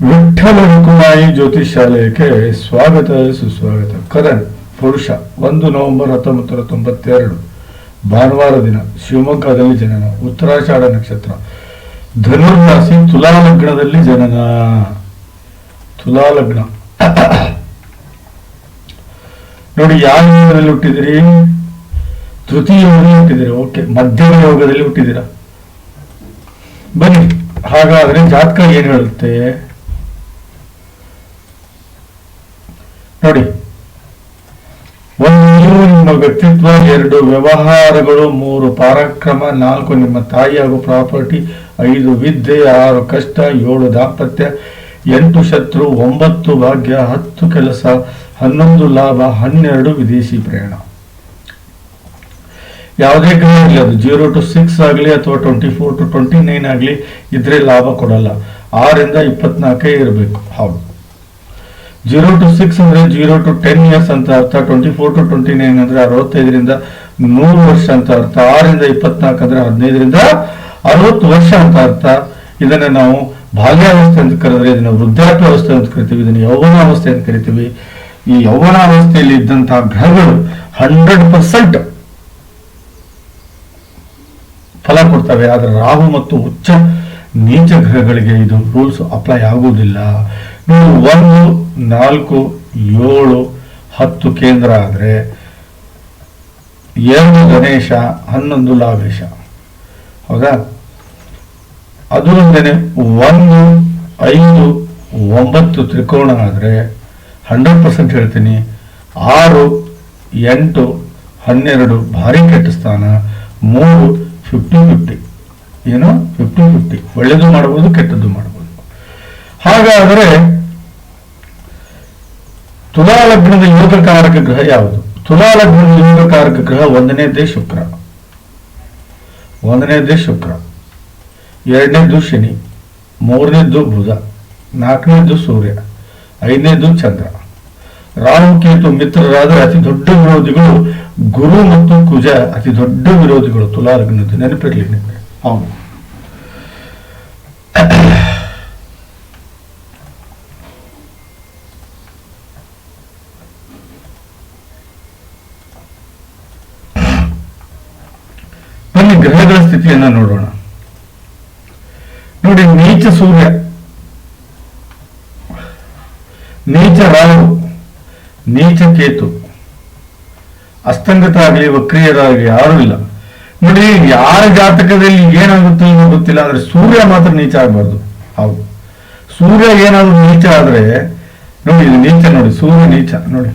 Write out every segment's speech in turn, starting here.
ವಿಠ್ಠಲ ರುಕುಮಾಯಿ ಜ್ಯೋತಿಷಾಲಯಕ್ಕೆ ಸ್ವಾಗತ ಸುಸ್ವಾಗತ. ಕರಣ್ ಪುರುಷ 1 ನವೆಂಬರ್ 1992 ಭಾನುವಾರ ದಿನ, ಶಿವಮೊಗ್ಗದಲ್ಲಿ ಜನನ, ಉತ್ತರಾಷಾಢ ನಕ್ಷತ್ರ, ಧನುರ್ರಾಶಿ, ತುಲಾ ಲಗ್ನದಲ್ಲಿ ಜನನ. ತುಲಾ ಲಗ್ನ ನೋಡಿ, ಯಾವ ಯೋಗದಲ್ಲಿ ಹುಟ್ಟಿದಿರಿ? ತೃತೀಯ ಯೋಗದಲ್ಲಿ ಹುಟ್ಟಿದಿರಿ. ಓಕೆ, ಮಧ್ಯಮ ಯೋಗದಲ್ಲಿ ಹುಟ್ಟಿದಿರ. ಬನ್ನಿ, ಹಾಗಾದ್ರೆ ಜಾತಕ ಏನ್ ಹೇಳುತ್ತೆ ನೋಡಿ. 1 ನಿಮ್ಮ ವ್ಯಕ್ತಿತ್ವ, 2 ವ್ಯವಹಾರಗಳು, 3 ಪರಾಕ್ರಮ, 4 ನಿಮ್ಮ ತಾಯಿ ಹಾಗೂ ಪ್ರಾಪರ್ಟಿ, 5 ವಿದ್ಯೆ, 6 ಕಷ್ಟ, 7 ದಾಂಪತ್ಯ, 8 ಶತ್ರು, 9 ಭಾಗ್ಯ, 10 ಕೆಲಸ, 11 ಲಾಭ, 12 ವಿದೇಶಿ ಪ್ರಯಾಣ. ಯಾವುದೇ ಗ್ರಹ ಆಗಲಿ, ಅದು 0 to 6 ಆಗಲಿ ಅಥವಾ 24 to 29 ಆಗಲಿ ಇದ್ರೆ ಲಾಭ ಕೊಡಲ್ಲ. 6ರಿಂದ 24 ಇರಬೇಕು. ಹೌದು, 0 to 6 ಅಂದ್ರೆ 0 to 10 years ಅಂತ ಅರ್ಥ. 24 to 29 ಅಂದ್ರೆ 65ರಿಂದ 100 ವರ್ಷ ಅಂತ ಅರ್ಥ. 6ರಿಂದ 24 ಅಂದ್ರೆ 15ರಿಂದ 60 ವರ್ಷ ಅಂತ ಅರ್ಥ. ಇದನ್ನ ನಾವು ಬಾಲ್ಯಾವಸ್ಥೆ ಅಂತ ಕರೆದ್ರೆ, ಇದನ್ನ ವೃದ್ಧಾಪ್ಯಾವಸ್ಥೆ ಅಂತ ಕರಿತೀವಿ, ಇದನ್ನ ಯೌವನಾವಸ್ಥೆ ಅಂತ ಕರಿತೀವಿ. ಈ ಯೌವನಾವಸ್ಥೆಯಲ್ಲಿ ಇದ್ದಂತಹ ಗ್ರಹಗಳು 100% ಫಲ ಕೊಡ್ತವೆ. ಆದ್ರೆ ರಾಹು ಮತ್ತು ಉಚ್ಚ ನೀಚ ಗ್ರಹಗಳಿಗೆ ಇದು ರೂಲ್ಸ್ ಅಪ್ಲೈ ಆಗುವುದಿಲ್ಲ. ನೀವು 1, 4, 7, 10 ಕೇಂದ್ರ ಆದ್ರೆ 2 ಗಣೇಶ, 11 ಲಾಭೇಶ. ಹೌದಾ? ಅದು ಒಂದೇನೆ. 1, 5, 9 ತ್ರಿಕೋಣ ಆದ್ರೆ 100% ಹೇಳ್ತೀನಿ. 6, 8, 12 ಭಾರಿ ಕೆಟ್ಟ ಸ್ಥಾನ. 3 50-50. ಏನು 50-50, ಒಳ್ಳೆಯದು ಮಾಡಬಹುದು, ಕೆಟ್ಟದ್ದು ಮಾಡಬಹುದು. ಹಾಗಾದರೆ ತುಲಾ ಲಗ್ನದ ಯೋಗಕಾರಕ ಗ್ರಹ ಯಾವುದು? ತುಲಾ ಲಗ್ನದ ಯೋಗಕಾರಕ ಗ್ರಹ 1ನೇದೇ ಶುಕ್ರ. 1ನೇದೇ ಶುಕ್ರ, 2ನೇದು ಶನಿ, 3ನೇದು ಬುಧ, 4ನೇದು ಸೂರ್ಯ, 5ನೇದು ಚಂದ್ರ. ರಾಹು ಕೇತು ಮಿತ್ರರಾದರೆ ಅತಿ ದೊಡ್ಡ ವಿರೋಧಿಗಳು ಗುರು ಮತ್ತು ಕುಜ, ಅತಿ ದೊಡ್ಡ ವಿರೋಧಿಗಳು ತುಲಾ ಲಗ್ನದ್ದು. ನೆನಪಿರ್ಲಿ ನಿಮಗೆ. ಹೌದು, ಬನ್ನಿ ಗ್ರಹಗಳ ಸ್ಥಿತಿಯನ್ನ ನೋಡೋಣ. ನೋಡಿ, ನೀಚ ಸೂರ್ಯ, ನೀಚ ರಾಹು, ನೀಚ ಕೇತು, ಅಸ್ತಂಗತ ಆಗಲಿ ವಕ್ರಿಯರಾಗಲಿ ಯಾರೂ ಇಲ್ಲ. ನೋಡಿ, ಯಾರ ಜಾತಕದಲ್ಲಿ ಏನಾಗುತ್ತೆ ಏನೋ ಗೊತ್ತಿಲ್ಲ, ಆದ್ರೆ ಸೂರ್ಯ ಮಾತ್ರ ನೀಚ ಆಗಬಾರ್ದು. ಹೌದು, ಸೂರ್ಯ ಏನಾದ್ರು ನೀಚ ಆದ್ರೆ ನೋಡಿ, ಇದು ನೀಚ ನೋಡಿ, ಸೂರ್ಯ ನೀಚ ನೋಡಿ,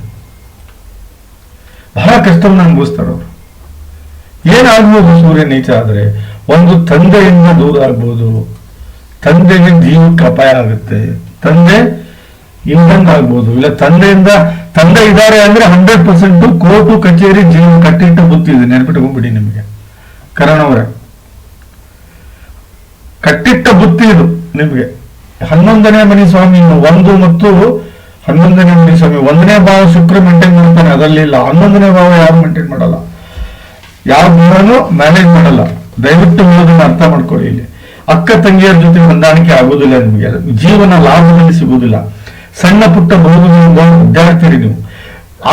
ಬಹಳ ಕಷ್ಟವನ್ನು ಅನುಭವಿಸ್ತಾರೆ ಅವರು. ಏನಾಗ್ಬೋದು ಸೂರ್ಯ ನೀಚ ಆದ್ರೆ? ಒಂದು, ತಂದೆಯಿಂದ ದೂರ ಆಗ್ಬೋದು, ತಂದೆಗೆ ಜೀವಕ್ಕೆ ಅಪಾಯ ಆಗುತ್ತೆ, ತಂದೆ ಇಲ್ದಂಗ ಆಗ್ಬೋದು, ಇಲ್ಲ ತಂದೆ ಇದ್ದಾರೆ ಅಂದ್ರೆ 100% ಕೋರ್ಟು ಕಚೇರಿ ಜೀವ ಕಟ್ಟಿಟ್ಟ ಬುತ್ತಿ ಇದೆ. ನೆನಪಿಟ್ಕೊಂಡ್ಬಿಡಿ ನಿಮಗೆ, ಕರಣ್ ಅವರೇ, ಕಟ್ಟಿಟ್ಟ ಬುತ್ತಿ ಇದು ನಿಮ್ಗೆ. 11ನೇ ಮನಿ ಸ್ವಾಮಿ 1 ಮತ್ತು 11ನೇ ಮನಿ ಸ್ವಾಮಿ. 1ನೇ ಭಾವ ಶುಕ್ರ ಮೇಂಟೈನ್ ಮಾಡ್ತಾನೆ, ಅದರಲ್ಲಿ ಇಲ್ಲ. 11ನೇ ಭಾವ ಯಾರು ಮೇಂಟೈನ್ ಮಾಡಲ್ಲ, ಯಾವ ಮ್ಯಾನೇಜ್ ಮಾಡಲ್ಲ. ದಯವಿಟ್ಟು ಹೇಳೋದನ್ನ ಅರ್ಥ ಮಾಡ್ಕೊಳ್ಳಿ. ಇಲ್ಲಿ ಅಕ್ಕ ತಂಗಿಯರ ಜೊತೆ ಹೊಂದಾಣಿಕೆ ಆಗುದಿಲ್ಲ ನಿಮಗೆ, ಜೀವನ ಲಾಭದಲ್ಲಿ ಸಿಗುವುದಿಲ್ಲ. ಸಣ್ಣ ಪುಟ್ಟ ಬಹುದಿನ ವಿದ್ಯಾರ್ಥಿರಿ ನೀವು,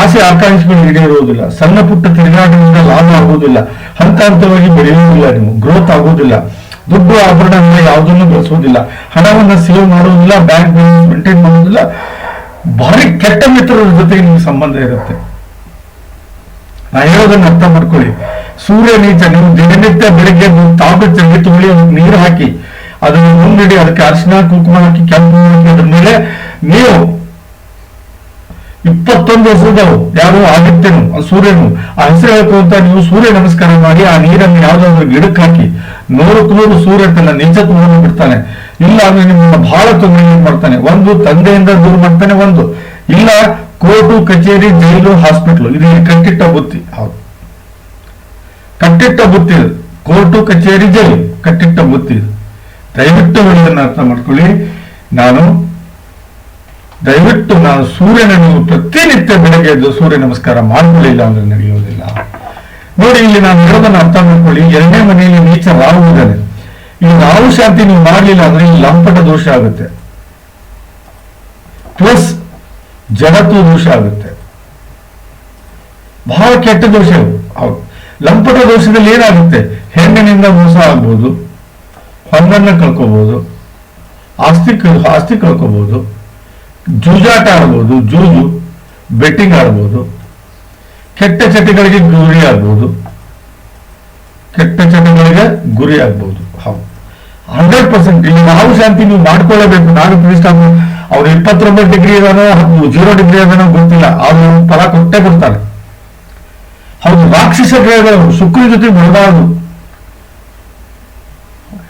ಆಸೆ ಆಕಾಂಕ್ಷೆಗಳು ಈಡೇರುವುದಿಲ್ಲ. ಸಣ್ಣ ಪುಟ್ಟ ತಿರುಗಾಟದಿಂದ ಲಾಭ ಆಗುವುದಿಲ್ಲ. ಹಂತ ಹಂತವಾಗಿ ಬೆಳೆಯುವುದಿಲ್ಲ, ನೀವು ಗ್ರೋತ್ ಆಗುವುದಿಲ್ಲ. ದುಡ್ಡು ಆಭರಣದಿಂದ ಯಾವುದನ್ನು ಬೆಳೆಸುವುದಿಲ್ಲ. ಹಣವನ್ನು ಸೇವ್ ಮಾಡುವುದಿಲ್ಲ, ಬ್ಯಾಂಕ್ ಬ್ಯಾಲೆನ್ಸ್ ಮೇಂಟೈನ್ ಮಾಡುವುದಿಲ್ಲ. ಭಾರಿ ಕೆಟ್ಟ ಮಿತ್ರರ ಜೊತೆಗೆ ನಿಮ್ಗೆ ಸಂಬಂಧ ಇರುತ್ತೆ. ನಾ ಹೇಳೋದನ್ನ ಅರ್ಥ ಮಾಡ್ಕೊಳ್ಳಿ. ಸೂರ್ಯ ನೀಚ, ನೀವು ದಿನನಿತ್ಯ ಬೆಳಿಗ್ಗೆ ತಾಪು ಚಂಡಿ ತುಳಿ ನೀರು ಹಾಕಿ ಅದನ್ನು ಮುಂದಿಡಿ, ಅದಕ್ಕೆ ಅರಿಶಿನ ಕುಂಕುಮ ಹಾಕಿ ಕೆಂಪು ಹಾಕಿ ಅದ್ರ ಮೇಲೆ ನೀವು 21 ಹೆಸರುಗಳು, ಯಾರು ಆದಿತ್ಯನು ಸೂರ್ಯನು, ಆ ಹೆಸರು ಹೇಳ್ಕೊಂತ ನೀವು ಸೂರ್ಯ ನಮಸ್ಕಾರ ಮಾಡಿ ಆ ನೀರನ್ನು ಯಾವ್ದಾದ್ರು ಗಿಡಕ್ಕೆ ಹಾಕಿ 100ಕ್ಕೆ ಸೂರ್ಯ ತನ್ನ ನಿಜತ್ವವನ್ನು ಬಿಡ್ತಾನೆ. ಇಲ್ಲ ಅಂದ್ರೆ ನಿಮ್ಮನ್ನ ಬಹಳ ತೊಂದರೆ ಮಾಡ್ತಾನೆ. ಒಂದು, ತಂದೆಯಿಂದ ದೂರ ಮಾಡ್ತಾನೆ. ಒಂದು, ಇಲ್ಲ ಕೋರ್ಟು ಕಚೇರಿ ಜೈಲು ಹಾಸ್ಪಿಟ್ಲು, ಇದು ಕಟ್ಟಿಟ್ಟ ಬುತ್ತಿ. ಹೌದು, ಕಟ್ಟಿಟ್ಟ ಬುತ್ತಿ ಇದು. ಕೋರ್ಟು ಕಚೇರಿ ಜೈಲು ಕಟ್ಟಿಟ್ಟ ಬುತ್ತಿ ಇದು. ದಯವಿಟ್ಟು ಹೇಳೋದನ್ನ ಅರ್ಥ ಮಾಡ್ಕೊಳ್ಳಿ. ದಯವಿಟ್ಟು ನಾನು ಸೂರ್ಯನ ನೀವು ಪ್ರತಿನಿತ್ಯ ಬೆಳಗ್ಗೆ ಎದ್ದು ಸೂರ್ಯ ನಮಸ್ಕಾರ ಮಾಡಲಿಲ್ಲ ಅಂದ್ರೆ ನಡೆಯುವುದಿಲ್ಲ. ನೋಡಿ, ಇಲ್ಲಿ ನಾನು ಹೇಳೋದನ್ನ ಅರ್ಥ ಮಾಡ್ಕೊಳ್ಳಿ. 2ನೇ ಮನೆಯಲ್ಲಿ ನೀಚ ರಾಹು ಇದ್ದಾನೆ. ಈ ರಾಹು ಶಾಂತಿ ನೀವು ಮಾಡಲಿಲ್ಲ ಅಂದ್ರೆ ಈ ಲಂಪಟ ದೋಷ ಆಗುತ್ತೆ. ಪ್ಲಸ್ ಜಡತ್ವ ದೋಷ ಆಗುತ್ತೆ. ಬಹಳ ಕೆಟ್ಟ ದೋಷ ಹೌದು. ಲಂಪಟ ದೋಷದಲ್ಲಿ ಏನಾಗುತ್ತೆ, ಹೆಣ್ಣಿನಿಂದ ಮೋಸ ಆಗ್ಬೋದು, ಹೊಂದನ್ನ ಕಳ್ಕೋಬಹುದು, ಆಸ್ತಿ ಕಳ್ಕೋಬಹುದು, ಜೂಜಾಟ ಆಡ್ಬೋದು, ಜೂಜು ಬೆಟ್ಟಿಂಗ್ ಆಡ್ಬೋದು, ಕೆಟ್ಟ ಚಟಗಳಿಗೆ ಗುರಿ ಆಗ್ಬೋದು, ಹೌದು 100%. ಇಲ್ಲಿ ನಾವು ಶಾಂತಿ ನೀವು ಮಾಡ್ಕೊಳ್ಳೇಬೇಕು. ನಾನು ಪ್ರತಿಷ್ಠಾಪನೆ ಅವ್ರು 29 ಡಿಗ್ರಿ ಇದಾನೋ 0 ಡಿಗ್ರಿ ಅದಾನೋ ಗೊತ್ತಿಲ್ಲ, ಅವ್ರು ಫಲ ಕೊಟ್ಟೇ ಕೊಡ್ತಾರೆ. ಹೌದು, ರಾಕ್ಷಸ ಗ್ರಹಗಳು ಶುಕ್ರ ಜೊತೆ ಬರಬಾರದು.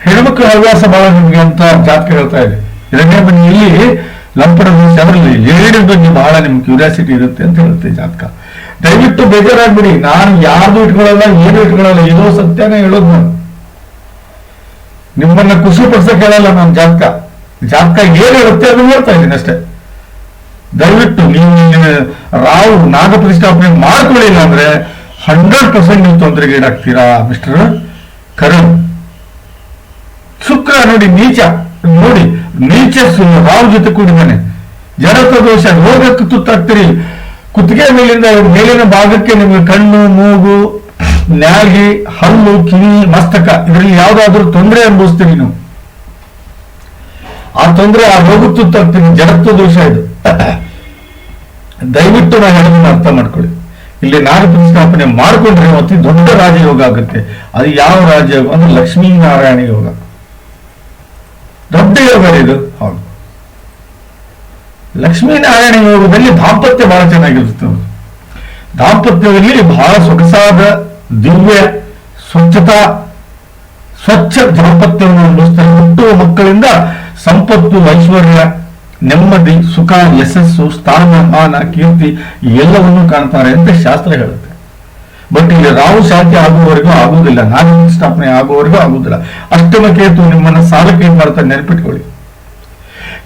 ಹೆಣ್ಮಕ್ಳ ಹವ್ಯಾಸ ಬಹಳ ನಿಮ್ಗೆ ಅಂತ ಜಾತಕ ಹೇಳ್ತಾ ಇದೆ. 2ನೇ ಮನೆಯಲ್ಲಿ ಲಂಪಟ ದೋಷ, ಅದರಲ್ಲಿ ಲೇಡೀಸ್ ಬಗ್ಗೆ ಬಹಳ ನಿಮ್ಗೆ ಕ್ಯೂರಿಯಾಸಿಟಿ ಇರುತ್ತೆ ಅಂತ ಹೇಳುತ್ತೆ ಜಾತಕ. ದಯವಿಟ್ಟು ಬೇಜಾರಾಗ್ಬಿಡಿ, ನಾನು ಯಾರ್ದು ಇಟ್ಕೊಳ್ಳಲ್ಲ, ಏನು ಇಟ್ಕೊಳ್ಳಲ್ಲ, ಏನೋ ಸತ್ಯನೇ ಹೇಳೋದು. ನಾನು ನಿಮ್ಮನ್ನ ಖುಷಿ ಪಡಿಸಕ್ ಹೇಳಲ್ಲ. ನಾನು ಜಾತಕ ಏನ್ ಹೇಳುತ್ತೆ ಅದನ್ನ ಹೇಳ್ತಾ ಇದ್ದೀನಿ ಅಷ್ಟೇ. ದಯವಿಟ್ಟು ನೀವು ರಾವು ನಾಗ ಪ್ರತಿಷ್ಠಾಪನೆ ಮಾಡ್ಕೊಳ್ಳಿಲ್ಲ ಅಂದ್ರೆ 100% ನೀವು ತೊಂದರೆಗೆ ಈಡಾಗ್ತೀರಾ ಮಿಸ್ಟರ್ ಕರಣ್. ಶುಕ್ರ ನೋಡಿ ನೀಚ, ರಾವ್ ಜೊತೆ ಕೂಡಿದ್ದಾನೆ. ಜಡತ್ವ ದೋಷ, ರೋಗಕ್ಕೆ ತುತ್ತಾಗ್ತೀರಿ. ಕುತ್ತಿಗೆ ಮೇಲಿನ ಭಾಗಕ್ಕೆ ನಿಮಗೆ ಕಣ್ಣು, ಮೂಗು, ನ್ಯಾಗಿ, ಹಲ್ಲು, ಕಿವಿ, ಮಸ್ತಕ ಇದರಲ್ಲಿ ಯಾವ್ದಾದ್ರೂ ತೊಂದರೆ ಅನುಭವಿಸ್ತೀರಿ ನೀವು. ಆ ತೊಂದರೆ, ಆ ರೋಗಕ್ಕೆ ತುತ್ತಾಗ್ತೀರಿ. ಜಡತ್ವ ದೋಷ ಇದು. ದಯವಿಟ್ಟು ನಾನು ಹೇಳೋದನ್ನ ಅರ್ಥ ಮಾಡ್ಕೊಳ್ಳಿ. ಇಲ್ಲಿ ನಾಗ ಪ್ರತಿಷ್ಠಾಪನೆ ಮಾಡಿಕೊಂಡ್ರೆ ಅತಿ ದೊಡ್ಡ ರಾಜಯೋಗ ಆಗುತ್ತೆ. ಅದು ಯಾವ ರಾಜಯೋಗ ಅಂದ್ರೆ ಲಕ್ಷ್ಮೀನಾರಾಯಣ ಯೋಗ. ದೊಡ್ಡ ಯೋಗ ಇದು. ಹೌದು, ಲಕ್ಷ್ಮೀನಾರಾಯಣ ಯೋಗದಲ್ಲಿ ದಾಂಪತ್ಯ ಬಹಳ ಚೆನ್ನಾಗಿರುತ್ತೆ. ದಾಂಪತ್ಯದಲ್ಲಿ ಬಹಳ ಸೊಗಸಾದ ದಿವ್ಯ ಸ್ವಚ್ಛ ದಾಂಪತ್ಯವನ್ನು ಅನುಭವಿಸ್ತಾರೆ. ಹುಟ್ಟುವ ಮಕ್ಕಳಿಂದ ಸಂಪತ್ತು, ಐಶ್ವರ್ಯ, ನೆಮ್ಮದಿ, ಸುಖ, ಯಶಸ್ಸು, ಸ್ಥಾನ, ಮಾನ, ಕೀರ್ತಿ ಎಲ್ಲವನ್ನೂ ಕಾಣ್ತಾರೆ ಅಂತ ಶಾಸ್ತ್ರ ಹೇಳುತ್ತೆ. ಬಟ್ ಇಲ್ಲಿ ರಾಹು ಶಾಂತಿ ಆಗುವವರೆಗೂ ಆಗುವುದಿಲ್ಲ, ನಾಗ ಪ್ರತಿಷ್ಠಾಪನೆ ಆಗುವವರೆಗೂ ಆಗುವುದಿಲ್ಲ. ಅಷ್ಟಮ ಕೇತು ನಿಮ್ಮನ್ನ ಸಾಲಕ್ಕೆ ಏನ್ ಮಾಡ್ತಾರೆ ನೆನಪಿಟ್ಕೊಳ್ಳಿ.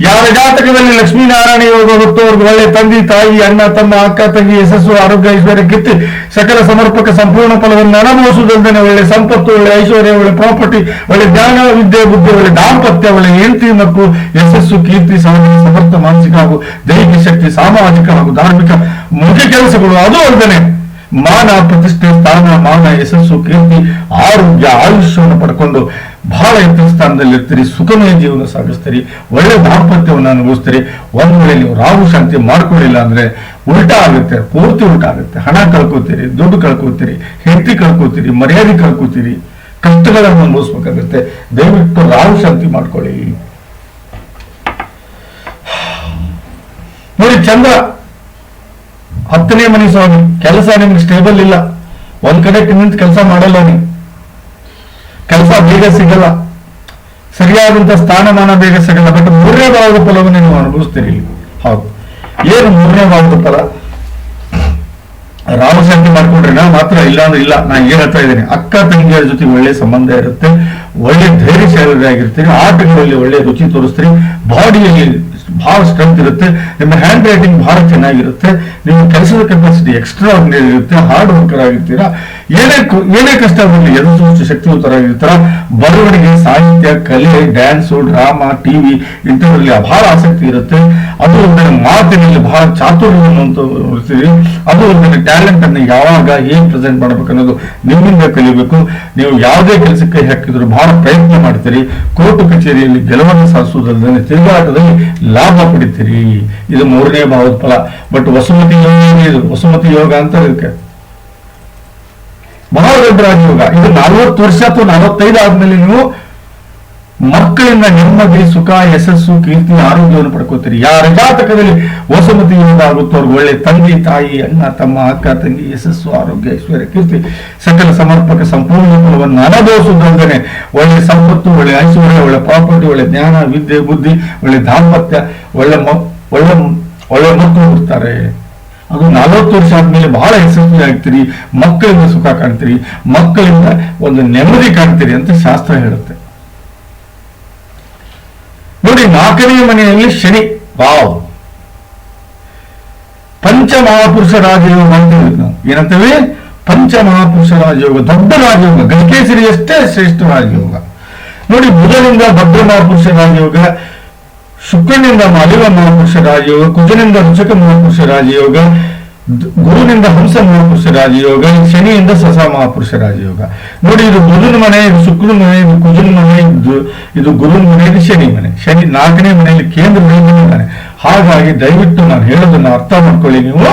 ಯಾರ ಜಾತಕದಲ್ಲಿ ಲಕ್ಷ್ಮೀನಾರಾಯಣ ಯೋಗ ಹೊತ್ತವರ್ಗು ಒಳ್ಳೆ ತಂದೆ, ತಾಯಿ, ಅಣ್ಣ, ತಮ್ಮ, ಅಕ್ಕ, ತಂಗಿ, ಯಶಸ್ಸು, ಆರೋಗ್ಯ, ಐಶ್ವರ್ಯ, ಕೀರ್ತಿ, ಸಕಲ ಸಮರ್ಪಕ ಸಂಪೂರ್ಣ ಫಲವನ್ನು ಅನುಭವಿಸುವುದಲ್ಲದೆ ಒಳ್ಳೆ ಸಂಪತ್ತು, ಒಳ್ಳೆ ಐಶ್ವರ್ಯ, ಒಳ್ಳೆ ಪ್ರಾಪರ್ಟಿ, ಒಳ್ಳೆ ಜ್ಞಾನ, ವಿದ್ಯೆ, ಬುದ್ಧಿ, ಒಳ್ಳೆ ದಾಂಪತ್ಯ, ಒಳ್ಳೆ ಹೆಂಡತಿ ಮಕ್ಕಳು, ಯಶಸ್ಸು, ಕೀರ್ತಿ, ಸಮರ್ಥ ಮಾನಸಿಕ ಹಾಗೂ ದೈಹಿಕ ಶಕ್ತಿ, ಸಾಮಾಜಿಕ ಹಾಗೂ ಧಾರ್ಮಿಕ ಮುಖ್ಯ ಕೆಲಸಗಳು, ಅದು ಅಲ್ಲದೆ ಮಾನ, ಪ್ರತಿಷ್ಠೆ, ಸ್ಥಾನ, ಮಾನ, ಯಶಸ್ಸು, ಕೀರ್ತಿ, ಆರೋಗ್ಯ, ಆಯುಷ್ಯವನ್ನು ಪಡ್ಕೊಂಡು ಬಹಳ ಎತ್ತರ ಸ್ಥಾನದಲ್ಲಿ ಇರ್ತೀರಿ. ಸುಖಮಯ ಜೀವನ ಸಾಗಿಸ್ತೀರಿ. ಒಳ್ಳೆ ದಾಂಪತ್ಯವನ್ನು ಅನುಭವಿಸ್ತೀರಿ. ಒಂದ್ ವೇಳೆ ನೀವು ರಾಹು ಶಾಂತಿ ಮಾಡ್ಕೊಳ್ಳಿಲ್ಲ ಅಂದ್ರೆ ಉಲ್ಟಾ ಆಗುತ್ತೆ, ಪೂರ್ತಿ ಉಲ್ಟಾ ಆಗುತ್ತೆ. ಹಣ ಕಳ್ಕೋತೀರಿ, ದುಡ್ಡು ಕಳ್ಕೋತೀರಿ, ಹೆಂಡತಿ ಕಳ್ಕೋತೀರಿ, ಮರ್ಯಾದೆ ಕಳ್ಕೋತೀರಿ, ಕಷ್ಟಗಳನ್ನು ಅನುಭವಿಸ್ಬೇಕಾಗುತ್ತೆ. ದಯವಿಟ್ಟು ರಾಹು ಶಾಂತಿ ಮಾಡ್ಕೊಳ್ಳಿ. ನೋಡಿ, ಚಂದ್ರ 10ನೇ ಮನೆ ಸ್ವಾಮಿ. ಕೆಲಸ ನಿಮ್ಗೆ ಸ್ಟೇಬಲ್ ಇಲ್ಲ, ಒಂದ್ ಕಡೆ ನಿಂತು ಕೆಲಸ ಮಾಡಲ್ಲ, ನೀವು ಕೆಲಸ ಬೇಗ ಸಿಗಲ್ಲ, ಸರಿಯಾದಂತ ಸ್ಥಾನಮಾನ ಬೇಗ ಸಿಗಲ್ಲ. ಬಟ್ 3ನೇ ಭಾವದ ಫಲವನ್ನು ನೀವು ಅನುಭವಿಸ್ತೀರಿ. ಹೌದು, ಏನು 3ನೇ ಭಾವದ ಫಲ? ರಾಹು ಶಾಂತಿ ಮಾಡ್ಕೊಂಡ್ರೆ ನಾ ಮಾತ್ರ, ಇಲ್ಲ ಅಂದ್ರೆ ಇಲ್ಲ. ನಾನು ಏನ್ ಹೇಳ್ತಾ ಇದ್ದೀನಿ, ಅಕ್ಕ ತಂಗಿಯರ ಜೊತೆ ಒಳ್ಳೆ ಸಂಬಂಧ ಇರುತ್ತೆ, ಒಳ್ಳೆ ಧೈರ್ಯಶಾಲಿಯಾಗಿರ್ತೀರಿ, ಆಟಗಳಲ್ಲಿ ಒಳ್ಳೆ ರುಚಿ ತೋರಿಸ್ತೀರಿ, ಬಾಡಿಯಲ್ಲಿ ಬಹಳ ಸ್ಟ್ರೆಂತ್ ಇರುತ್ತೆ, ನಿಮ್ಮ ಹ್ಯಾಂಡ್ ರೈಟಿಂಗ್ ಬಹಳ ಚೆನ್ನಾಗಿರುತ್ತೆ, ನಿಮ್ಮ ಕೆಲಸದ ಕೆಪಾಸಿಟಿ ಎಕ್ಸ್ಟ್ರಾ ಆರ್ಡಿನರಿ ಇರುತ್ತೆ, ಹಾರ್ಡ್ ವರ್ಕರ್ ಆಗಿರ್ತೀರಾ. ಏನೇ ಕಷ್ಟ ಬರಲಿ ಎದುರಿಸುವಷ್ಟು ಶಕ್ತಿಯುತರಾಗಿರ್ತಾರ. ಬರವಣಿಗೆ, ಸಾಹಿತ್ಯ, ಕಲೆ, ಡ್ಯಾನ್ಸು, ಡ್ರಾಮಾ, ಟಿವಿ ಇಂಥದ್ರಲ್ಲಿ ಬಹಳ ಆಸಕ್ತಿ ಇರುತ್ತೆ. ಅದು ಒಂದೇ ಮಾತಿನಲ್ಲಿ ಬಹಳ ಚಾತುರ್ಯವನ್ನು ಇರ್ತೀರಿ. ಅದು ಒಂದೇ ಟ್ಯಾಲೆಂಟ್ ಅನ್ನು ಯಾವಾಗ ಹೇಗೆ ಪ್ರೆಸೆಂಟ್ ಮಾಡ್ಬೇಕು ಅನ್ನೋದು ನಿಮ್ಮಿಂದ ಕಲಿಬೇಕು. ನೀವು ಯಾವುದೇ ಕೆಲಸಕ್ಕೆ ಹಾಕಿದ್ರು ಬಹಳ ಪ್ರಯತ್ನ ಮಾಡ್ತೀರಿ. ಕೋರ್ಟು ಕಚೇರಿಯಲ್ಲಿ ಗೆಲುವನ್ನು ಸಾಧಿಸುವುದಲ್ಲದೆ ತಿರುಗಾಟದಲ್ಲಿ ಲಾಭ ಪಡಿತೀರಿ. ಇದು 3ನೇ ಭಾವದ ಫಲ. ಬಟ್ ವಸುಮತಿ ಯೋಗ, ಇದು ವಸುಮತಿ ಯೋಗ ಅಂತ ಇದಕ್ಕೆ ಬಹಳ ದೊಡ್ಡ ರಾಜಯೋಗ. ಇದು 40 ವರ್ಷ ಅಥವಾ 45 ಆದ್ಮೇಲೆ ನೀವು ಮಕ್ಕಳಿಂದ ನೆಮ್ಮದಿ, ಸುಖ, ಯಶಸ್ಸು, ಕೀರ್ತಿ, ಆರೋಗ್ಯವನ್ನು ಪಡ್ಕೋತೀರಿ. ಯಾರ ಜಾತಕದಲ್ಲಿ ವಸುಮತಿ ಯೋಗ ಆಗುತ್ತೋ ಅವ್ರಿಗೆ ಒಳ್ಳೆ ತಂದೆ, ತಾಯಿ, ಅಣ್ಣ, ತಮ್ಮ, ಅಕ್ಕ, ತಂಗಿ, ಯಶಸ್ಸು, ಆರೋಗ್ಯ, ಐಶ್ವರ್ಯ, ಕೀರ್ತಿ, ಸಕಲ ಸಮರ್ಪಕ ಸಂಪೂರ್ಣ ಫಲವನ್ನು ಅನುಭವಿಸುವುದಲ್ಲದೆ ಒಳ್ಳೆ ಸಂಪತ್ತು, ಒಳ್ಳೆ ಐಶ್ವರ್ಯ, ಒಳ್ಳೆ ಪ್ರಾಪರ್ಟಿ, ಒಳ್ಳೆ ಜ್ಞಾನ, ವಿದ್ಯೆ, ಬುದ್ಧಿ, ಒಳ್ಳೆ ದಾಂಪತ್ಯ, ಒಳ್ಳೆ ಮಕ್ಕಳು ಹುಡ್ತಾರೆ. ಅದು 40 ವರ್ಷ ಆದ್ಮೇಲೆ ಬಹಳ ಯಶಸ್ವಿ ಆಗ್ತೀರಿ. ಮಕ್ಕಳಿಂದ ಸುಖ ಕಾಣ್ತೀರಿ, ಮಕ್ಕಳಿಂದ ಒಂದು ನೆಮ್ಮದಿ ಕಾಣ್ತೀರಿ ಅಂತ ಶಾಸ್ತ್ರ ಹೇಳುತ್ತೆ. ನೋಡಿ, 4ನೇ ಮನೆಯಲ್ಲಿ ಶನಿ. ವಾವ್, ಪಂಚಮಹಾಪುರುಷ ರಾಜಯೋಗ ಅಂತೀವಿ ನಾವು. ಏನಂತೇವೆ? ಪಂಚಮಹಾಪುರುಷ ರಾಜಯೋಗ, ದೊಡ್ಡ ರಾಜಯೋಗ, ಗಜಕೇಸರಿ ಅಷ್ಟೇ ಶ್ರೇಷ್ಠ ರಾಜಯೋಗ. ನೋಡಿ, ಬುಧನಿಂದ ಭದ್ರ ಮಹಾಪುರುಷ ರಾಜಯೋಗ, ಶುಕ್ರನಿಂದ ಅಲಿವ ಮಹಾಪುರುಷ ರಾಜಯೋಗ, ಕುಜನಿಂದ ರುಚಕ ಮಹಾಪುರುಷ ರಾಜಯೋಗ, ಗುರುವಿನಿಂದ ಹಂಸ ಮಹಾಪುರುಷ ರಾಜಯೋಗ, ಶನಿಯಿಂದ ಸಸ ಮಹಾಪುರುಷ ರಾಜಯೋಗ. ನೋಡಿ, ಇದು ಬುಧನ ಮನೆ, ಇದು ಶುಕ್ರನ ಮನೆ, ಇದು ಕುಜನ ಮನೆ, ಇದು ಗುರುವಿನ ಮನೆ, ಇದು ಶನಿ ಮನೆ. ಶನಿ 4ನೇ ಮನೆಯಲ್ಲಿ ಕೇಂದ್ರ ಇದ್ದಾನೆ. ಹಾಗಾಗಿ ದಯವಿಟ್ಟು ನಾನು ಹೇಳೋದನ್ನ ಅರ್ಥ ಮಾಡ್ಕೊಳ್ಳಿ. ನೀವು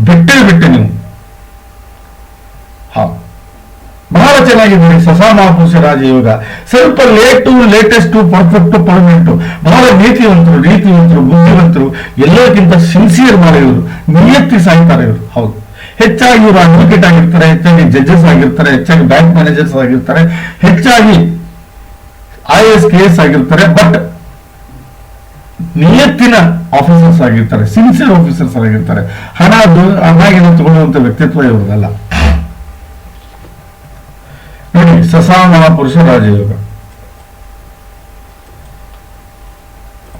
ಬಿಟ್ಟು ನೀವು ಬಹಳ ಚೆನ್ನಾಗಿದೆ ಸಸ ಮಹಾಪುರುಷ ರಾಜಯೋಗ. ಸ್ವಲ್ಪ ಲೇಟೆಸ್ಟ್, ಪರ್ಫೆಕ್ಟ್, ಪರ್ಮನೆಂಟ್, ಬಹಳ ನೀತಿವಂತರು, ಬುದ್ಧಿವಂತರು, ಎಲ್ಲಕ್ಕಿಂತ ಸಿನ್ಸಿಯರ್ ಮಾಡಿರೋರು, ನಿಯತ್ತಿ ಸಾಯ್ತಾರೆ ಇವರು. ಹೌದು, ಹೆಚ್ಚಾಗಿ ಇವರು ಅಡ್ವೊಕೇಟ್ ಆಗಿರ್ತಾರೆ, ಹೆಚ್ಚಾಗಿ ಜಡ್ಜಸ್ ಆಗಿರ್ತಾರೆ, ಹೆಚ್ಚಾಗಿ ಬ್ಯಾಂಕ್ ಮ್ಯಾನೇಜರ್ಸ್ ಆಗಿರ್ತಾರೆ, ಹೆಚ್ಚಾಗಿ IAS KS ಆಗಿರ್ತಾರೆ. ಬಟ್ ನಿಯತ್ತಿನ ಆಫೀಸರ್ಸ್ ಆಗಿರ್ತಾರೆ, ಸಿನ್ಸಿಯರ್ ಆಫೀಸರ್ಸ್ ಆಗಿರ್ತಾರೆ. ಹಣಾಗಿ ತಗೊಳ್ಳುವಂತ ವ್ಯಕ್ತಿತ್ವ ಇವ್ರದಲ್ಲ. ನೋಡಿ, ಸಸ ಮಹಾಪುರುಷ ರಾಜಯೋಗ,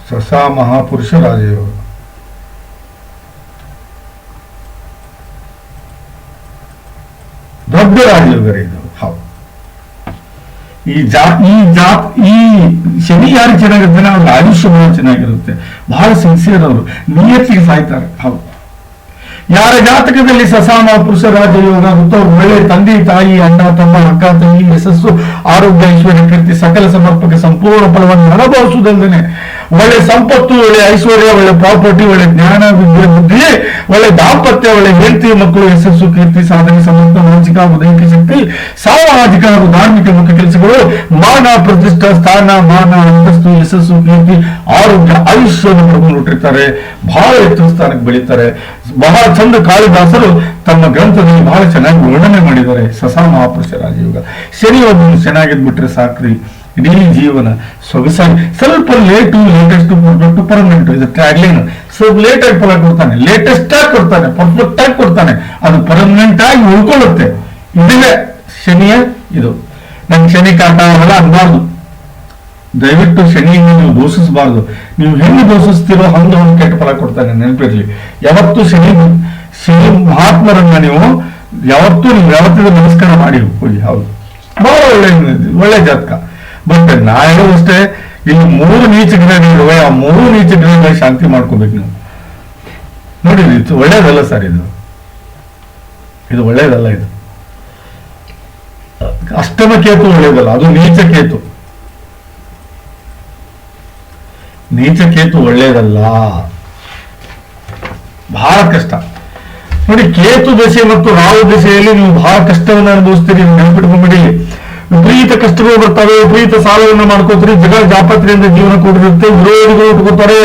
ಸಸ ಮಹಾಪುರುಷ ರಾಜಯೋಗ. ದೊಡ್ಡ ರಾಜಯೋಗ ಇದು. ಹೌದು, ಈ ಶನಿ ಯಾರು ಚೆನ್ನಾಗಿರ್ತಾನೆ ಅವ್ರ ಆಯುಷ್ಯ ಬಹಳ ಚೆನ್ನಾಗಿರುತ್ತೆ. ಬಹಳ ಸಿನ್ಸಿಯರ್ ಅವರು, ನಿಯತ್ತಿಗೆ ಸಾಯ್ತಾರೆ. ಹೌದು, ಯಾರ ಜಾತಕದಲ್ಲಿ ಸಸ ಮಹಾಪುರುಷ ರಾಜಯೋಗ ಆಗುತ್ತೋ ಒಳ್ಳೆ ತಂದೆ ತಾಯಿ, ಅಣ್ಣ ತಮ್ಮ, ಅಕ್ಕ ತಂಗಿ, ಯಶಸ್ಸು, ಆರೋಗ್ಯ, ಐಶ್ವರ್ಯ, ಕೀರ್ತಿ, ಸಕಲ ಸಮರ್ಪಕ ಸಂಪೂರ್ಣ ಫಲವನ್ನು ಅನುಭವಿಸುವುದಲ್ಲದೆ ಒಳ್ಳೆ ಸಂಪತ್ತು, ಒಳ್ಳೆ ಐಶ್ವರ್ಯ, ಒಳ್ಳೆ ಪ್ರಾಪರ್ಟಿ, ಒಳ್ಳೆ ಜ್ಞಾನ, ವಿದ್ಯೆ, ಬುದ್ಧಿ, ಒಳ್ಳೆ ದಾಂಪತ್ಯ, ಒಳ್ಳೆ ಹೆಂಡತಿ ಮಕ್ಕಳು, ಯಶಸ್ಸು, ಕೀರ್ತಿ, ಸಾಧನೆ, ಸಮರ್ಥ, ಮಾನಸಿಕ ಹಾಗೂ ದೈಹಿಕ ಶಕ್ತಿ, ಸಾಮಾಜಿಕ ಹಾಗೂ ಧಾರ್ಮಿಕ ಮುಖ್ಯ ಕೆಲಸಗಳು, ಮಾನ, ಪ್ರತಿಷ್ಠಾ, ಸ್ಥಾನ, ಮಾನ, ಅಂತಸ್ತು, ಯಶಸ್ಸು, ಕೀರ್ತಿ, ಆರೋಗ್ಯ, ಆಯುಷ್ಯವನ್ನು ಪಡ್ಕೊಂಡಿರ್ತಾರೆ. ಬಹಳ ಎತ್ತರ ಸ್ಥಾನಕ್ಕೆ ಬೆಳೀತಾರೆ. ಬಹಳ ಚಂದ ಕಾಳಿದಾಸರು ತಮ್ಮ ಗ್ರಂಥದಲ್ಲಿ ಬಹಳ ಚೆನ್ನಾಗಿ ವರ್ಣನೆ ಮಾಡಿದ್ದಾರೆ ಸಸ ಮಹಾಪುರುಷ ರಾಜಯೋಗ. ಶನಿ ಒಬ್ಬನು ಚೆನ್ನಾಗಿದ್ಬಿಟ್ರೆ ಸಾಕ್ರಿ, ಇಡೀ ಜೀವನ ಸೊಗಸಾಗಿ. ಸ್ವಲ್ಪ ಲೇಟೆಸ್ಟ್, ಪರ್ಮನೆಂಟ್, ಇದು ಟ್ಯಾಗ್ಲೈನ್. ಸ್ವಲ್ಪ ಲೇಟ್ ಆಗಿ ಫಲ ಕೊಡ್ತಾನೆ, ಲೇಟೆಸ್ಟ್ ಆಗಿ ಕೊಡ್ತಾನೆ, ಪರ್ಫೆಕ್ಟ್ ಆಗಿ ಕೊಡ್ತಾನೆ, ಅದು ಪರ್ಮನೆಂಟ್ ಆಗಿ ಉಳ್ಕೊಳ್ಳುತ್ತೆ. ಇದೇ ಶನಿಯ ಇದು. ನಂಗೆ ಶನಿ ಕಾಟ ಆಗಲ್ಲ ಅನ್ಬಾರ್ದು. ದಯವಿಟ್ಟು ಶನಿಯನ್ನು ನೀವು ದೋಷಿಸಬಾರ್ದು. ನೀವು ಹೆಂಗೆ ದೋಷಿಸ್ತೀರೋ ಹಂಗೆ ಒಂದು ಕೆಟ್ಟ ಫಲ ಕೊಡ್ತಾನೆ, ನೆನಪಿರ್ಲಿ. ಯಾವತ್ತೂ ಶನಿ ಮಹಾತ್ಮರನ್ನ ನೀವು ಯಾವತ್ತಿಗೂ ನಮಸ್ಕಾರ ಮಾಡಿ ಹೋಗಿ. ಹೌದು, ಬಹಳ ಒಳ್ಳೆ ಜಾತಕ. ಬಟ್ ನಾ ಹೇಳೋದಷ್ಟೇ, ಇಲ್ಲಿ 3 ನೀಚ ಗ್ರಹಗಳಿವೆ. ಆ 3 ನೀಚ ಗ್ರಹಗಳ ಶಾಂತಿ ಮಾಡ್ಕೋಬೇಕು ನೀವು. ನೋಡಿ, ಇದು ಒಳ್ಳೇದಲ್ಲ ಸರ್, ಇದು ಒಳ್ಳೇದಲ್ಲ. ಇದು ಅಷ್ಟಮ ಕೇತು ಒಳ್ಳೇದಲ್ಲ, ಅದು ನೀಚ ಕೇತು. ನೀಚ ಕೇತು ಒಳ್ಳೇದಲ್ಲ, ಬಹಳ ಕಷ್ಟ. ನೋಡಿ, ಕೇತು ದಶೆ ಮತ್ತು ರಾಹು ದಶೆಯಲ್ಲಿ ನೀವು ಬಹಳ ಕಷ್ಟವನ್ನು ಅನುಭವಿಸ್ತೀರಿ. ನೆನಪಿಟ್ಕೊಂಡ್ಬಿಡಿ. ವಿಪರೀತ ಕಷ್ಟಗಳು ಬರ್ತವೆ, ವಿಪರೀತ ಸಾಲವನ್ನು ಮಾಡ್ಕೋತೀರಿ, ಜಾಪತ್ರೆಯಿಂದ ಜೀವನ ಕೂಡಿರುತ್ತೆ, ವಿರೋಧಿಗಳು ಉಟ್ಕೋತಾರೆ,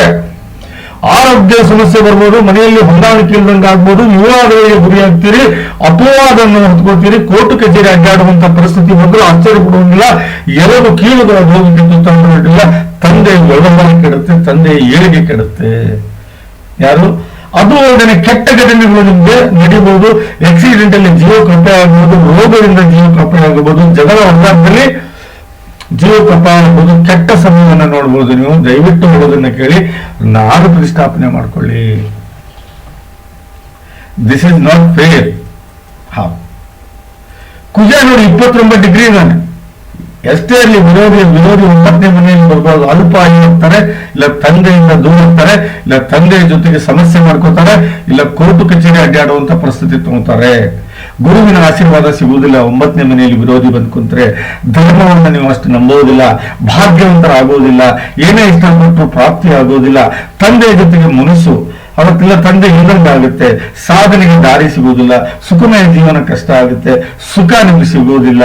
ಆರೋಗ್ಯ ಸಮಸ್ಯೆ ಬರ್ಬೋದು, ಮನೆಯಲ್ಲಿ ಹೊಂದಾಣಿಕೆ ಇಲ್ದಂಗೆ ಆಗ್ಬೋದು, ವಿವಾದಗಳಿಗೆ ಗುರಿಯಾಗ್ತೀರಿ, ಅಪವಾದವನ್ನು ಹೊತ್ಕೋತೀರಿ, ಕೋರ್ಟ್ ಕಚೇರಿ ಅಡ್ಡಾಡುವಂತ ಪರಿಸ್ಥಿತಿ ಬಂದರೂ ಆಶ್ಚರ್ಯ ಪಡುವಂಗಿಲ್ಲ. ಎಲ್ಲರೂ ಕೀಳುಗಳು ಹೋಗಿ ತಂದಿಲ್ಲ. ತಂದೆ ವ್ಯವಹಾರ ಕೆಡುತ್ತೆ, ತಂದೆ ಏಳಿಗೆ ಕೆಡುತ್ತೆ. ಯಾರು ಅದು ಅಲ್ಲದೆ ಕೆಟ್ಟ ಘಟನೆಗಳು ನಿಮ್ಗೆ ನಡೀಬಹುದು. ಆಕ್ಸಿಡೆಂಟ್ ಅಲ್ಲಿ ಜೀವ ಕೃಪೆ ಆಗಬಹುದು, ರೋಗದಿಂದ ಜೀವ ಕೃಪೆ ಆಗಬಹುದು, ಜಗಳ ಹೊಂದಾಟದಲ್ಲಿ ಜೀವ ಕೃಪೆ ಆಗಬಹುದು, ಕೆಟ್ಟ ಸಮಯವನ್ನು ನೋಡ್ಬೋದು. ನೀವು ದಯವಿಟ್ಟು ಹೇಳೋದನ್ನ ಕೇಳಿ ನಾಗ ಪ್ರತಿಷ್ಠಾಪನೆ ಮಾಡ್ಕೊಳ್ಳಿ. This is not fair. ಕುಜ ನೋಡಿ 29 ಡಿಗ್ರಿ ಇದ್ದಾನೆ. ಎಷ್ಟೇ ಅಲ್ಲಿ ವಿರೋಧಿ 9ನೇ ಮನೆಯಲ್ಲಿ ಬರ್ಬೋದು. ಅಲ್ಪ ಆಗಿರ್ತಾರೆ, ಇಲ್ಲ ತಂದೆಯಿಂದ ದೂರ ಇರ್ತಾರೆ, ಇಲ್ಲ ತಂದೆಯ ಜೊತೆಗೆ ಸಮಸ್ಯೆ ಮಾಡ್ಕೋತಾರೆ, ಇಲ್ಲ ಕೋರ್ಟು ಕಚೇರಿ ಅಡ್ಡಾಡುವಂತ ಪರಿಸ್ಥಿತಿ ತಗೋತಾರೆ. ಗುರುವಿನ ಆಶೀರ್ವಾದ ಸಿಗುವುದಿಲ್ಲ. 9ನೇ ಮನೆಯಲ್ಲಿ ವಿರೋಧಿ ಬಂದ್ ಕುಂತ್ರೆ ಧರ್ಮವನ್ನು ನೀವು ಅಷ್ಟು ನಂಬೋದಿಲ್ಲ, ಭಾಗ್ಯವಂತರಾಗೋದಿಲ್ಲ, ಏನೇ ಇಷ್ಟಪಟ್ಟರು ಪ್ರಾಪ್ತಿ ಆಗೋದಿಲ್ಲ. ತಂದೆಯ ಜೊತೆಗೆ ಮುನಿಸು ಅವತ್ತಿಲ್ಲ, ತಂದೆ ಇಲ್ಲದಂಗಾಗುತ್ತೆ, ಸಾಧನೆಗೆ ದಾರಿ ಸಿಗುವುದಿಲ್ಲ, ಸುಖಮಯ ಜೀವನ ಕಷ್ಟ ಆಗುತ್ತೆ, ಸುಖ ನಿಮ್ಗೆ ಸಿಗುವುದಿಲ್ಲ,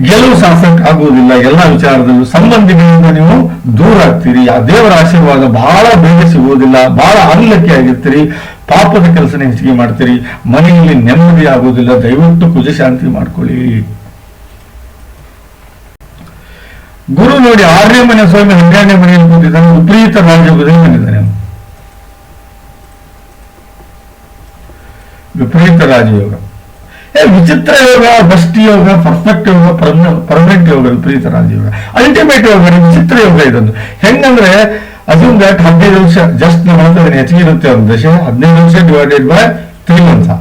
ಗೆಲುವು ಸಾಧಿಸಕ್ ಆಗುವುದಿಲ್ಲ. ಎಲ್ಲ ವಿಚಾರದಲ್ಲೂ ಸಂಬಂಧಿಗಳಿಂದ ನೀವು ದೂರ ಆಗ್ತೀರಿ. ಆ ದೇವರ ಆಶೀರ್ವಾದ ಬಹಳ ಬೇಗ ಸಿಗುವುದಿಲ್ಲ, ಬಹಳ ಅನ್ಲಕ್ಕಿ ಆಗಿರ್ತೀರಿ, ಪಾಪದ ಕೆಲಸನ ಹೆಚ್ಚಿಗೆ ಮಾಡ್ತೀರಿ, ಮನೆಯಲ್ಲಿ ನೆಮ್ಮದಿ ಆಗುವುದಿಲ್ಲ. ದಯವಿಟ್ಟು ಕುಜ ಶಾಂತಿ ಮಾಡ್ಕೊಳ್ಳಿ. ಗುರು ನೋಡಿ 6ನೇ ಮನೆ ಸ್ವಾಮಿ 12ನೇ ಮನೆಯಲ್ಲಿ ಕೂತಿದ್ದಾನೆ, ವಿಪರೀತ ರಾಜಯೋಗದಲ್ಲಿ ಬಂದಿದ್ದಾನೆ. ವಿಪರೀತ ರಾಜಯೋಗ, ವಿಚಿತ್ರ ಯೋಗ, ಬಸ್ಟಿ ಯೋಗ, ಪರ್ಫೆಕ್ಟ್ ಯೋಗ, ಪರ್ಮನೆಂಟ್ ಯೋಗ, ವಿಪರೀತ ರಾಜಯೋಗ, ಅಲ್ಟಿಮೇಟ್ ಯೋಗ, ವಿಚಿತ್ರ ಯೋಗ. ಇದೊಂದು ಹೆಂಗಂದ್ರೆ ಅಸ್ಯೂಮ್ ದಟ್ 15 ವರ್ಷ ಜಸ್ಟ್ ನಾವು ಹೇಳ್ತೇವೆ ಹೆಚ್ಚಿಗೆ ಇರುತ್ತೆ ಒಂದು ದಶೆ. 15 ವರ್ಷ ಡಿವೈಡೆಡ್ ಬೈ 3 ಮಂತ್ಸ್,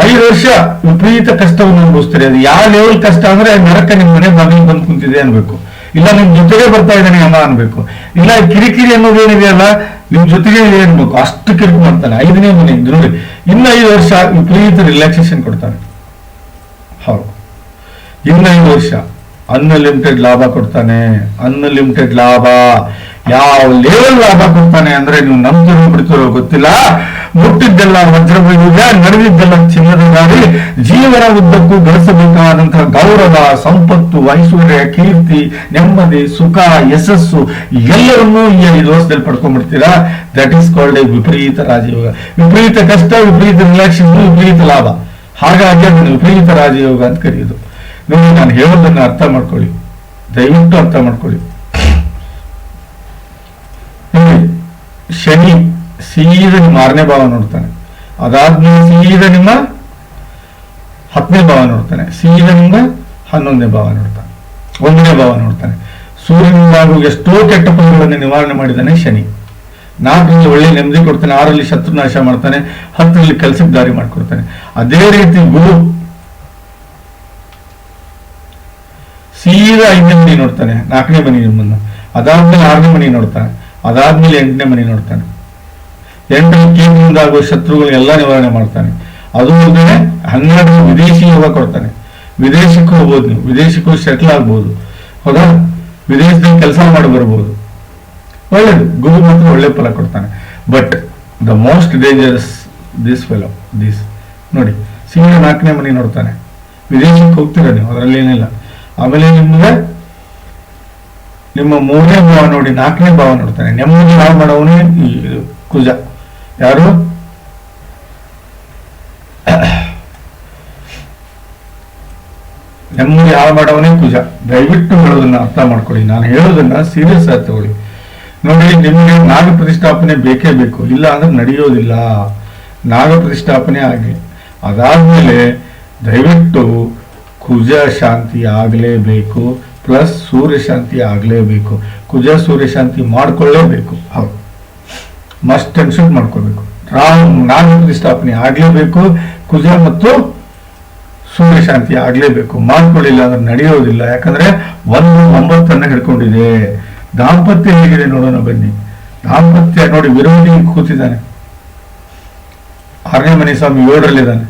5 ವರ್ಷ ವಿಪರೀತ ಕಷ್ಟವನ್ನು ಅನುಭವಿಸ್ತಾರೆ. ಅದು ಯಾವ ಲೆವೆಲ್ ಕಷ್ಟ ಅಂದ್ರೆ ನರಕ ನಿಮ್ಮ ಮನೆ ಬಾಗಿಲು ಬಂದು ಕುಂತಿದೆ ಅನ್ಬೇಕು. ಇಲ್ಲ ನಿಮ್ ಜೊತೆಗೆ ಬರ್ತಾ ಇದ್ದಾನೆ ಅಮ್ಮ ಅನ್ಬೇಕು. ಇಲ್ಲ ಕಿರಿಕಿರಿ ಅನ್ನೋದು ಏನಿದೆಯಲ್ಲ ನಿಮ್ ಜೊತೆಗೆ ಏನ್ಬೇಕು ಅಷ್ಟು ಕಿರಿಕು ಮಾಡ್ತಾನೆ. 5ನೇ ಮನೆ ನೋಡಿ, ಇನ್ನು 5 ವರ್ಷ ವಿಪರೀತ ರಿಲ್ಯಾಕ್ಸೇಷನ್ ಕೊಡ್ತಾನೆ. ಹೌದು, ಇನ್ನು 5 ವರ್ಷ ಅನ್ಲಿಮಿಟೆಡ್ ಲಾಭ ಕೊಡ್ತಾನೆ. ಅನ್ಲಿಮಿಟೆಡ್ ಲಾಭ, ಯಾವ ಲೆವೆಲ್ ಲಾಭ ಕೊಡ್ತಾನೆ ಅಂದ್ರೆ ನೀವು ನಂಬ್ತಿರೋ ಬಿಡ್ತಿರೋ ಗೊತ್ತಿಲ್ಲ. ಮುಟ್ಟಿದ್ದೆಲ್ಲ ವಜ್ರವೈಭವ, ನಡೆದಿದ್ದೆಲ್ಲ ಚಿನ್ನದ ದಾರಿ. ಜೀವನ ಉದ್ದಕ್ಕೂ ಗಳಿಸಬೇಕಾದಂತಹ ಗೌರವ, ಸಂಪತ್ತು, ಐಶ್ವರ್ಯ, ಕೀರ್ತಿ, ನೆಮ್ಮದಿ, ಸುಖ, ಯಶಸ್ಸು ಎಲ್ಲವನ್ನೂ ಈ 5 ವರ್ಷದಲ್ಲಿ ಪಡ್ಕೊಂಡ್ಬಿಡ್ತೀರಾ. ದಟ್ ಈಸ್ ಕಾಲ್ಡ್ ಎ ವಿಪರೀತ ರಾಜಯೋಗ. ವಿಪರೀತ ಕಷ್ಟ, ವಿಪರೀತ ರಿಲ್ಯಾಕ್ಸೇಷನ್, ವಿಪರೀತ ಲಾಭ. ಹಾಗಾಗಿ ಅದನ್ನು ವಿಪರೀತ ರಾಜಯೋಗ ಅಂತ ಕರೆಯುವುದು. ನೋಡಿ, ನಾನು ಹೇಳೋದನ್ನ ಅರ್ಥ ಮಾಡ್ಕೊಳ್ಳಿ, ದಯವಿಟ್ಟು ಅರ್ಥ ಮಾಡ್ಕೊಳ್ಳಿ. ಶನಿ ಸೀದಾ ನಿಮ್ಮ 6ನೇ ಭಾವ ನೋಡ್ತಾನೆ, ಅದಾದ್ಮೇಲೆ ಸೀದಾ ನಿಮ್ಮ 10ನೇ ಭಾವ ನೋಡ್ತಾನೆ, ಸೀದಾ ನಿಮ್ಮ 11ನೇ ಭಾವ ನೋಡ್ತಾನೆ, 1ನೇ ಭಾವ ನೋಡ್ತಾನೆ. ಸೂರ್ಯನಿಂದಾಗುವ ಎಷ್ಟೋ ಕೆಟ್ಟ ಫಲಗಳನ್ನು ನಿವಾರಣೆ ಮಾಡಿದ್ದಾನೆ ಶನಿ. 4ರಲ್ಲಿ ಒಳ್ಳೆ ನೆಮ್ಮದಿ ಕೊಡ್ತಾನೆ, 6ರಲ್ಲಿ ಶತ್ರುನಾಶ ಮಾಡ್ತಾನೆ, 10ರಲ್ಲಿ ಕೆಲಸಕ್ಕೆ ದಾರಿ ಮಾಡ್ಕೊಡ್ತಾನೆ. ಅದೇ ರೀತಿ ಗುರು ಸೀದಾ 5ನೇ ಮನೆ ನೋಡ್ತಾನೆ, 4ನೇ ಮನೆ ನಿಮ್ಮನ್ನು, ಅದಾದ್ಮೇಲೆ 6ನೇ ಮನೆ ನೋಡ್ತಾನೆ, ಅದಾದ್ಮೇಲೆ 8ನೇ ಮನೆ ನೋಡ್ತಾನೆ. 8ರಲ್ಲಿ ಕೇಂದ್ರದಿಂದಾಗುವ ಶತ್ರುಗಳನ್ನೆಲ್ಲ ನಿವಾರಣೆ ಮಾಡ್ತಾನೆ. ಅದು ಅಲ್ಲದೆ 12 ವಿದೇಶಿ ಯೋಗ ಕೊಡ್ತಾನೆ. ವಿದೇಶಕ್ಕೂ ಹೋಗ್ಬೋದು, ನೀವು ವಿದೇಶಕ್ಕೂ ಸೆಟ್ಲ್ ಆಗ್ಬೋದು, ಹೌದಾ? ವಿದೇಶದಲ್ಲಿ ಕೆಲಸ ಮಾಡಿ ಬರ್ಬೋದು, ಒಳ್ಳೇದು. ಗುರು ಮಾತ್ರ ಒಳ್ಳೆ ಫಲ ಕೊಡ್ತಾನೆ. But the most dangerous this fellow this ನೋಡಿ, ಸೀದಾ 4ನೇ ಮನೆ ನೋಡ್ತಾನೆ. ವಿದೇಶಕ್ಕೆ ಹೋಗ್ತೀರ ನೀವು, ಅದರಲ್ಲಿ ಏನಿಲ್ಲ. ಆಮೇಲೆ ನಿಮ್ಗೆ ನಿಮ್ಮ 3ನೇ ಭಾವ ನೋಡಿ, 4ನೇ ಭಾವ ನೋಡ್ತಾನೆ. ನೆಮ್ಮದಿ ಹಾಳು ಮಾಡೋವನೇ ಈ ಕುಜ. ಯಾರು? ನೆಮ್ಮದಿ ಹಾಳು ಮಾಡೋವನೇ ಕುಜ. ದಯವಿಟ್ಟು ಹೇಳೋದನ್ನ ಅರ್ಥ ಮಾಡ್ಕೊಳ್ಳಿ, ನಾನು ಹೇಳೋದನ್ನ ಸೀರಿಯಸ್ ಆಗಿ ತಗೊಳ್ಳಿ. ನೋಡಿ, ನಿಮ್ಗೆ ನಾಗ ಪ್ರತಿಷ್ಠಾಪನೆ ಬೇಕೇ ಬೇಕು, ಇಲ್ಲ ಅಂದ್ರೆ ನಡೆಯೋದಿಲ್ಲ. ನಾಗ ಪ್ರತಿಷ್ಠಾಪನೆ ಆಗಲಿ, ಅದಾದ್ಮೇಲೆ ದಯವಿಟ್ಟು ಕುಜ ಶಾಂತಿ ಆಗಲೇಬೇಕು, ಪ್ಲಸ್ ಸೂರ್ಯ ಶಾಂತಿ ಆಗಲೇಬೇಕು. ಕುಜ ಸೂರ್ಯ ಶಾಂತಿ ಮಾಡ್ಕೊಳ್ಳೇಬೇಕು. ಹೌದು, ಮಸ್ಟ್ ಅಂಡ್ ಶುಡ್ ಮಾಡ್ಕೋಬೇಕು. ನಾಗ ಪ್ರತಿಷ್ಠಾಪನೆ ಆಗಲೇಬೇಕು, ಕುಜ ಮತ್ತು ಸೂರ್ಯ ಶಾಂತಿ ಆಗಲೇಬೇಕು. ಮಾಡ್ಕೊಳ್ಳಿಲ್ಲ ಅಂದ್ರೆ ನಡೆಯೋದಿಲ್ಲ. ಯಾಕಂದ್ರೆ 1 ಹಿಡ್ಕೊಂಡಿದೆ. ದಾಂಪತ್ಯ ಹೇಗಿದೆ ನೋಡೋಣ ಬನ್ನಿ. ದಾಂಪತ್ಯ ನೋಡಿ, ವಿರೋಧಿ ಕೂತಿದ್ದಾನೆ, 6ನೇ ಮನೆ ಸ್ವಾಮಿ 7ರಲ್ಲಿದ್ದಾನೆ.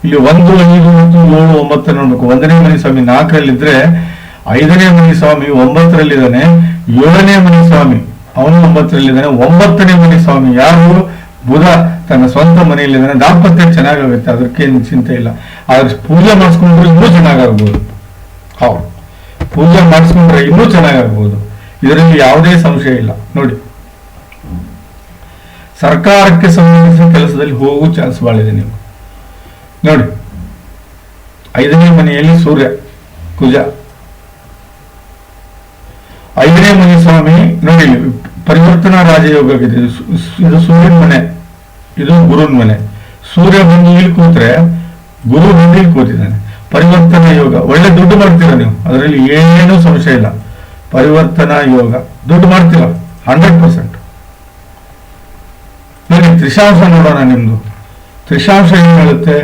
ಇಲ್ಲಿ 1, 5 ಮತ್ತು 7, 9 ನೋಡ್ಬೇಕು. 1ನೇ ಮನೆ ಸ್ವಾಮಿ 4ರಲ್ಲಿದ್ರೆ 5ನೇ ಮನೆ ಸ್ವಾಮಿ 9ರಲ್ಲಿದ್ದಾನೆ. 7ನೇ ಮನೆ ಸ್ವಾಮಿ ಅವನು 9ರಲ್ಲಿದ್ದಾನೆ. 9ನೇ ಮನೆ ಸ್ವಾಮಿ ಯಾರು? ಬುಧ ತನ್ನ ಸ್ವಂತ ಮನೆಯಲ್ಲಿದ್ದಾನೆ. ದಾಂಪತ್ಯ ಚೆನ್ನಾಗಾಗುತ್ತೆ, ಅದಕ್ಕೇನು ಚಿಂತೆ ಇಲ್ಲ. ಆದ್ರೆ ಪೂಜೆ ಮಾಡಿಸ್ಕೊಂಡ್ರೆ ಇನ್ನೂ ಚೆನ್ನಾಗಾಗ್ಬೋದು. ಹೌದು, ಪೂಜೆ ಮಾಡಿಸ್ಕೊಂಡ್ರೆ ಇನ್ನೂ ಚೆನ್ನಾಗಾಗ್ಬೋದು, ಇದರಲ್ಲಿ ಯಾವುದೇ ಸಂಶಯ ಇಲ್ಲ. ನೋಡಿ, ಸರ್ಕಾರಕ್ಕೆ ಸಂಬಂಧಿಸಿದ ಕೆಲಸದಲ್ಲಿ ಹೋಗುವ ಚಾನ್ಸ್ ಬಾಳಿದೆ ನೀವು. ನೋಡಿ, 5ನೇ ಮನೆಯಲ್ಲಿ ಸೂರ್ಯ ಕುಜ, 5ನೇ ಮನೆ ಸ್ವಾಮಿ ನೋಡಿ ಪರಿವರ್ತನಾ ರಾಜಯೋಗವಿದೆ. ಇದು ಸೂರ್ಯನ ಮನೆ, ಇದು ಗುರುನ್ ಮನೆ. ಸೂರ್ಯ ಬಂದು ಇಲ್ಲಿ ಕೂತ್ರೆ ಗುರು ಬಂದು ಇಲ್ಲಿ ಕೂತಿದ್ದಾನೆ. ಪರಿವರ್ತನಾ ಯೋಗ, ಒಳ್ಳೆ ದುಡ್ಡು ಮಾಡ್ತೀರಾ ನೀವು, ಅದರಲ್ಲಿ ಏನೂ ಸಂಶಯ ಇಲ್ಲ. ಪರಿವರ್ತನಾ ಯೋಗ, ದುಡ್ಡು ಮಾಡ್ತೀರಾ 100%. ನೋಡಿ, ತ್ರಿಶಾಂಶ ನೋಡೋಣ. ನಿಮ್ದು ತ್ರಿಶಾಂಶ ಏನ್ ಹೇಳುತ್ತೆ?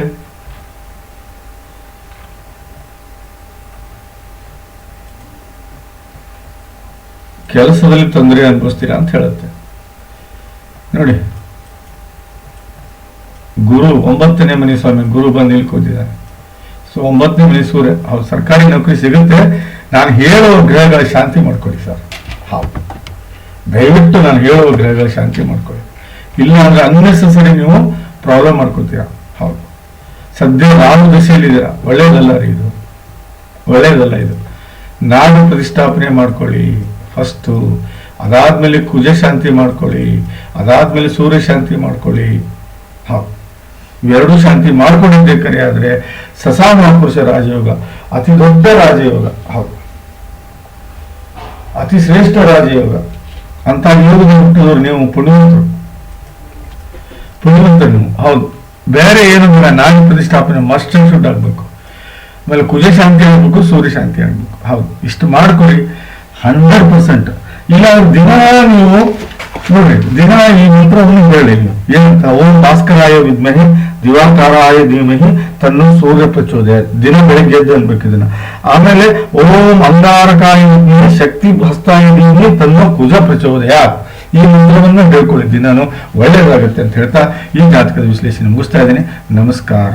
ಕೆಲಸದಲ್ಲಿ ತೊಂದರೆ ಅನುಭವಿಸ್ತೀರಾ ಅಂತ ಹೇಳುತ್ತೆ. ನೋಡಿ, ಗುರು 9ನೇ ಮನೆ ಸ್ವಾಮಿ ಗುರು ಬಂದು ಇಲ್ಲಿ ಕೂತಿದ್ದಾನೆ. ಸೊ 9ನೇ ಮನೆ ಸೂರ್ಯ. ಅವ್ರು ಸರ್ಕಾರಿ ನೌಕರಿ ಸಿಗುತ್ತೆ. ನಾನು ಹೇಳುವ ಗ್ರಹಗಳ ಶಾಂತಿ ಮಾಡ್ಕೊಳ್ಳಿ ಸರ್. ಹೌದು, ದಯವಿಟ್ಟು ನಾನು ಹೇಳುವ ಗ್ರಹಗಳ ಶಾಂತಿ ಮಾಡ್ಕೊಳ್ಳಿ. ಇಲ್ಲ ಅಂದ್ರೆ ಅನ್ನೆಸೆಸರಿ ನೀವು ಪ್ರಾಬ್ಲಮ್ ಮಾಡ್ಕೊತೀರಾ. ಹೌದು, ಸದ್ಯ ರಾಹು ದಶೆಯಲ್ಲಿದ್ದೀರಾ, ಒಳ್ಳೇದಲ್ಲ ರೀ ಇದು, ಒಳ್ಳೇದಲ್ಲ ಇದು. ನಾಗ ಪ್ರತಿಷ್ಠಾಪನೆ ಮಾಡ್ಕೊಳ್ಳಿ ಫಸ್ಟು, ಅದಾದ್ಮೇಲೆ ಕುಜ ಶಾಂತಿ ಮಾಡ್ಕೊಳ್ಳಿ, ಅದಾದ್ಮೇಲೆ ಸೂರ್ಯ ಶಾಂತಿ ಮಾಡ್ಕೊಳ್ಳಿ. ಹೌದು, ಇವೆರಡೂ ಶಾಂತಿ ಮಾಡ್ಕೊಂಡಿದ್ದೇಕರೆ ಆದ್ರೆ ಸಸಾಮಹಾಪುರುಷ ರಾಜಯೋಗ ಅತಿ ದೊಡ್ಡ ರಾಜಯೋಗ. ಹೌದು, ಅತಿ ಶ್ರೇಷ್ಠ ರಾಜಯೋಗ. ಅಂತ ಯೋಗದ ಹುಟ್ಟಿದವರು ನೀವು ಪುಣ್ಯವಂತರು, ಪುಣ್ಯವಂತರು ನೀವು. ಹೌದು, ಬೇರೆ ಏನು ಬೇಡ, ನಾಗ ಪ್ರತಿಷ್ಠಾಪನೆ ಮಸ್ಟ್ ಅಂಡ್ ಶುಡ್ ಆಗ್ಬೇಕು. ಆಮೇಲೆ ಕುಜ ಶಾಂತಿ ಆಗ್ಬೇಕು, ಸೂರ್ಯ ಶಾಂತಿ ಆಗ್ಬೇಕು. ಹೌದು, ಇಷ್ಟು ಮಾಡ್ಕೊಳ್ಳಿ 100%. ಇಲ್ಲ ದಿನ ನೀವು ನೋಡ್ರಿ, ದಿನ ಈ ಮಂತ್ರವನ್ನು ಹೇಳಿ. ಏನಂತ? ಓಂ ಭಾಸ್ಕರಾಯ ವಿದ್ಮಹಿ ದಿವಾಕರಾಯ ಧೀಮಹಿ ತನ್ನೋ ಸೂರ್ಯ ಪ್ರಚೋದಯ. ದಿನ ಬೆಳಗ್ಗೆ ಎದ್ದು ಅನ್ಬೇಕು ಇದನ್ನ. ಆಮೇಲೆ ಓಂ ಅಂಗಾರಕಾಯ ವಿದ್ಮಹಿ ಶಕ್ತಿ ಹಸ್ತಾಯ ಧೀಮಹಿ ತನ್ನೋ ಕುಜ ಪ್ರಚೋದಯ. ಈ ಮಂತ್ರವನ್ನು ಹೇಳ್ಕೊಳ್ಳಿದ್ದೀನಿ ನಾನು, ಒಳ್ಳೇದಾಗುತ್ತೆ ಅಂತ ಹೇಳ್ತಾ ಈ ಜಾತಕದ ವಿಶ್ಲೇಷಣೆ ಮುಗಿಸ್ತಾ ಇದ್ದೀನಿ. ನಮಸ್ಕಾರ.